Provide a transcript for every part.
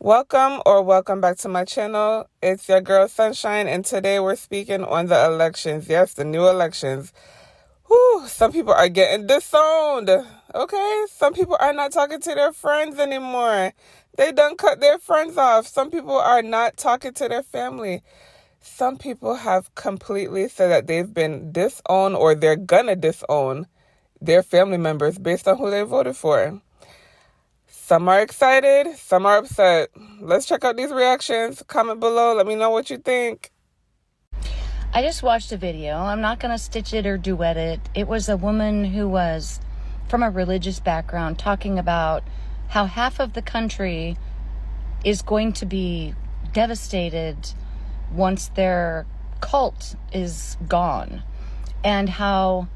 Welcome back to my channel. It's your girl Sunshine, and today we're speaking on the elections. Yes, the new elections. Whew, some people are getting disowned, okay? Some people are not talking to their friends anymore. They done cut their friends off. Some people are not talking to their family. Some people have completely said that they've been disowned or they're gonna disown their family members based on who they voted for. Some are excited, some are upset. Let's check out these reactions. Comment below. Let me know what you think. I just watched a video. I'm not going to stitch it or duet it. It was a woman who was from a religious background talking about how half of the country is going to be devastated once their cult is gone, and how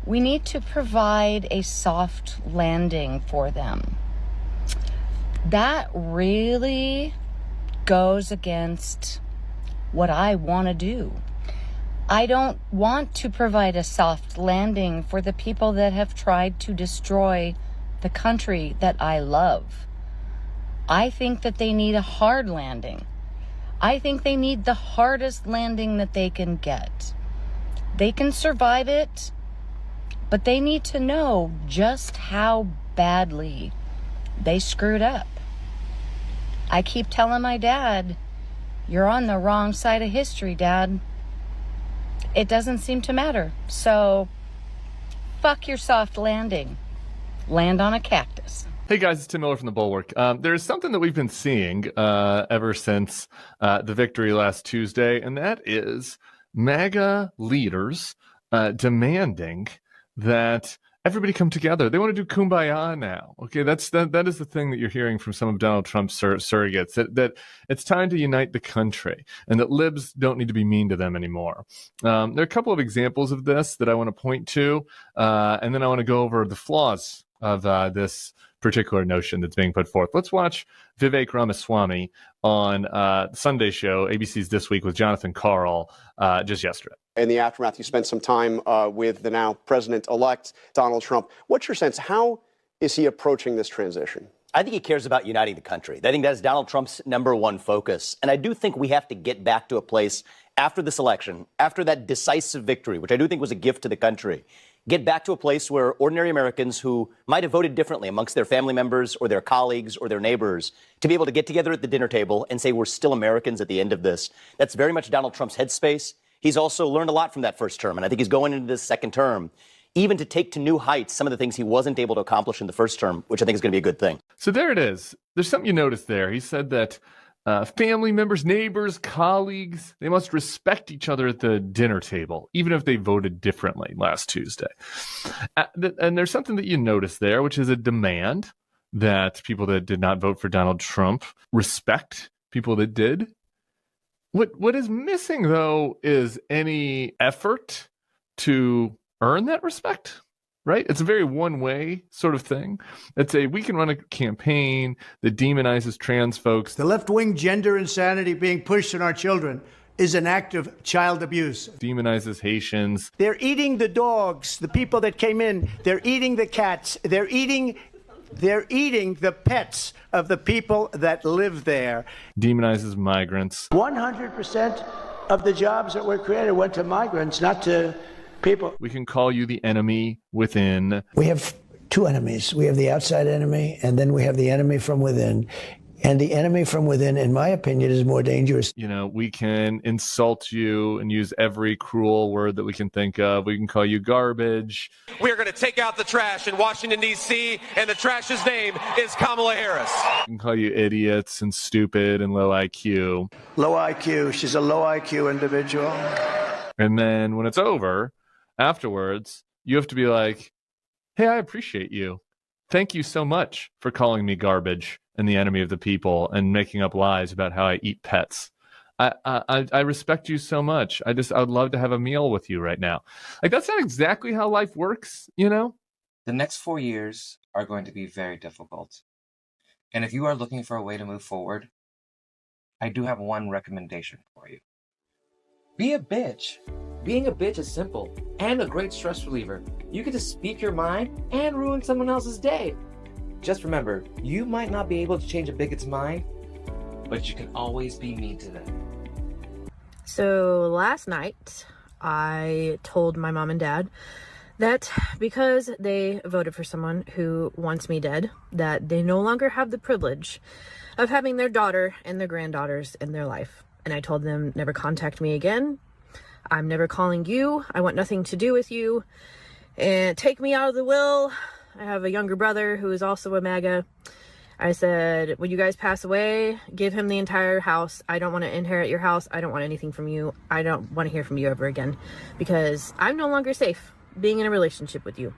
we need to provide a soft landing for them. That really goes against what I want to do. I don't want to provide a soft landing for the people that have tried to destroy the country that I love. I think that they need a hard landing. I think they need the hardest landing that they can get. They can survive it, but they need to know just how badly they screwed up. I keep telling my dad, you're on the wrong side of history, Dad. It doesn't seem to matter. So, fuck your soft landing. Land on a cactus. Hey guys, it's Tim Miller from The Bulwark. There's something that we've been seeing ever since the victory last Tuesday, and that is MAGA leaders demanding that everybody come together. They want to do kumbaya now. Okay, that is the thing that you're hearing from some of Donald Trump's surrogates, that it's time to unite the country and that libs don't need to be mean to them anymore. There are a couple of examples of this that I want to point to, and then I want to go over the flaws of this particular notion that's being put forth. Let's watch Vivek Ramaswamy on Sunday show, ABC's This Week with Jonathan Karl, just yesterday. In the aftermath, you spent some time with the now president-elect Donald Trump. What's your sense? How is he approaching this transition? I think he cares about uniting the country. I think that's Donald Trump's number one focus. And I do think we have to get back to a place after this election, after that decisive victory, which I do think was a gift to the country, get back to a place where ordinary Americans who might have voted differently amongst their family members or their colleagues or their neighbors to be able to get together at the dinner table and say we're still Americans at the end of this. That's very much Donald Trump's headspace. He's also learned a lot from that first term, and I think he's going into this second term, even to take to new heights some of the things he wasn't able to accomplish in the first term, which I think is going to be a good thing. So there it is. There's something you noticed there. He said that family members, neighbors, colleagues, they must respect each other at the dinner table, even if they voted differently last Tuesday. And there's something that you noticed there, which is a demand that people that did not vote for Donald Trump respect people that did. What is missing, though, is any effort to earn that respect, right? It's a very one-way sort of thing. It's we can run a campaign that demonizes trans folks. The left-wing gender insanity being pushed on our children is an act of child abuse. Demonizes Haitians. They're eating the dogs, the people that came in. They're eating the cats. They're eating the pets of the people that live there. Demonizes migrants. 100% of the jobs that were created went to migrants, not to people. We can call you the enemy within. We have two enemies. We have the outside enemy, and then we have the enemy from within. And the enemy from within, in my opinion, is more dangerous. You know, we can insult you and use every cruel word that we can think of. We can call you garbage. We are going to take out the trash in Washington, D.C., and the trash's name is Kamala Harris. We can call you idiots and stupid and low IQ. Low IQ. She's a low IQ individual. And then when it's over, afterwards, you have to be like, hey, I appreciate you. Thank you so much for calling me garbage and the enemy of the people and making up lies about how I eat pets. I respect you so much. I would love to have a meal with you right now. Like, that's not exactly how life works, you know? The next 4 years are going to be very difficult. And if you are looking for a way to move forward, I do have one recommendation for you. Be a bitch. Being a bitch is simple and a great stress reliever. You get to speak your mind and ruin someone else's day. Just remember, you might not be able to change a bigot's mind, but you can always be mean to them. So last night, I told my mom and dad that because they voted for someone who wants me dead, that they no longer have the privilege of having their daughter and their granddaughters in their life. And I told them, never contact me again. I'm never calling you. I want nothing to do with you. And take me out of the will. I have a younger brother who is also a MAGA. I said, when you guys pass away, give him the entire house. I don't want to inherit your house. I don't want anything from you. I don't want to hear from you ever again, because I'm no longer safe being in a relationship with you,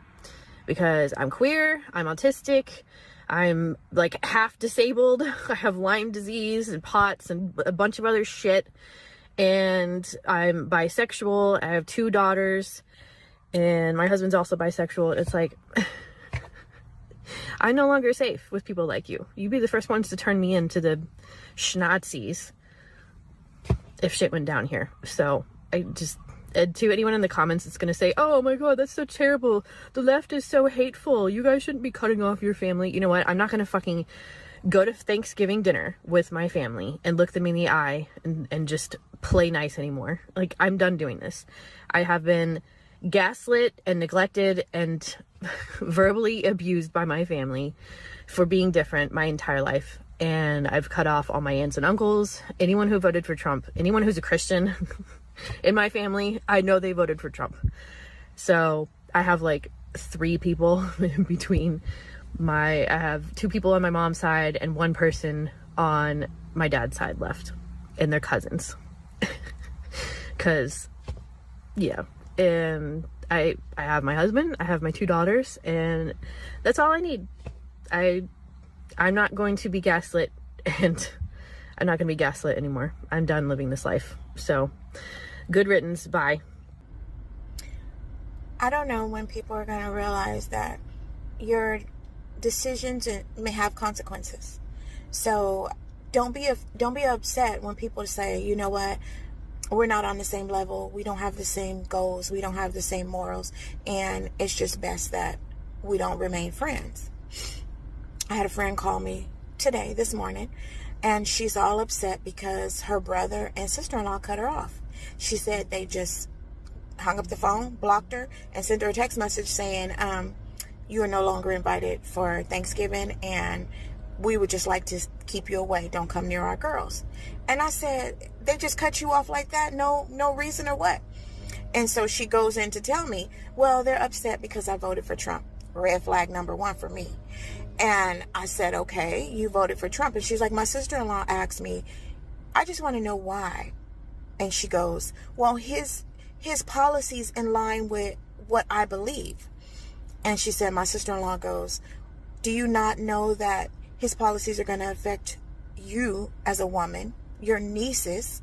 because I'm queer, I'm autistic, I'm like half disabled. I have Lyme disease and POTS and a bunch of other shit. And I'm bisexual. I have 2 daughters, and my husband's also bisexual. It's like, I'm no longer safe with people like you. You'd be the first ones to turn me into the Schnazis if shit went down here. So I just, to anyone in the comments that's going to say, oh my God, that's so terrible. The left is so hateful. You guys shouldn't be cutting off your family. You know what? I'm not going to fucking go to Thanksgiving dinner with my family and look them in the eye and just play nice anymore. Like, I'm done doing this. I have been gaslit and neglected and verbally abused by my family for being different my entire life. And I've cut off all my aunts and uncles, anyone who voted for Trump, anyone who's a Christian in my family, I know they voted for Trump. So I have like 3 people in between I have 2 people on my mom's side and 1 person on my dad's side left, and they're cousins. Cause yeah. And I have my husband, I have my 2 daughters, and that's all I need. I'm not going to be gaslit, and I'm not going to be gaslit anymore. I'm done living this life. So, good riddance. Bye. I don't know when people are going to realize that your decisions may have consequences. So, don't be upset when people say, you know what, we're not on the same level, we don't have the same goals, we don't have the same morals, and it's just best that we don't remain friends. I had a friend call me this morning, and she's all upset because her brother and sister-in-law cut her off. She said they just hung up the phone, blocked her, and sent her a text message saying, you are no longer invited for Thanksgiving, and we would just like to keep you away. Don't come near our girls. And I said, they just cut you off like that? No reason or what? And so she goes in to tell me, well, they're upset because I voted for Trump. Red flag number 1 for me. And I said, okay, you voted for Trump. And she's like, my sister-in-law asked me, I just want to know why. And she goes, well, his policies in line with what I believe. And she said, my sister-in-law goes, do you not know that his policies are going to affect you as a woman, your nieces,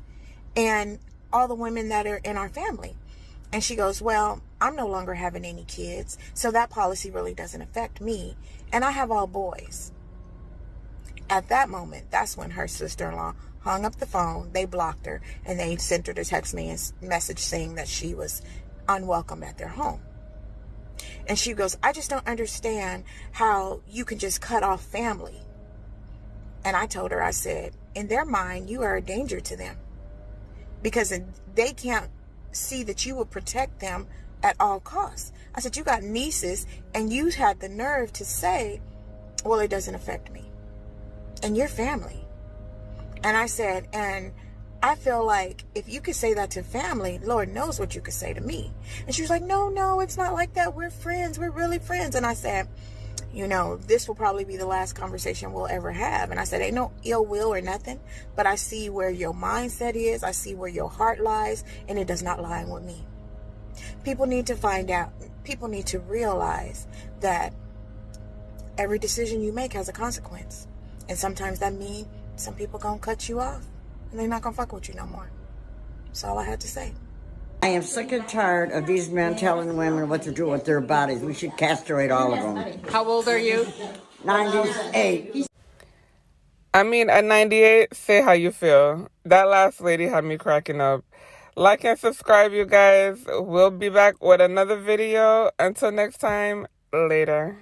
and all the women that are in our family? And she goes, well, I'm no longer having any kids, so that policy really doesn't affect me. And I have all boys. At that moment, that's when her sister-in-law hung up the phone, they blocked her, and they sent her to text me a message saying that she was unwelcome at their home. And she goes, I just don't understand how you can just cut off family. And I told her, I said, in their mind, you are a danger to them, because they can't see that you will protect them at all costs. I said, you got nieces, and you had the nerve to say, well, it doesn't affect me and your family. And I said, and I feel like if you could say that to family, Lord knows what you could say to me. And she was like, no, it's not like that. We're friends. We're really friends. And I said, you know, this will probably be the last conversation we'll ever have. And I said, ain't no ill will or nothing, but I see where your mindset is. I see where your heart lies, and it does not lie with me. People need to find out. People need to realize that every decision you make has a consequence. And sometimes that means some people gonna cut you off, and they're not gonna fuck with you no more. That's all I had to say. I am sick and tired of these men telling women what to do with their bodies. We should castrate all of them. How old are you? 98. I mean, at 98, say how you feel. That last lady had me cracking up. Like and subscribe, you guys. We'll be back with another video. Until next time, later.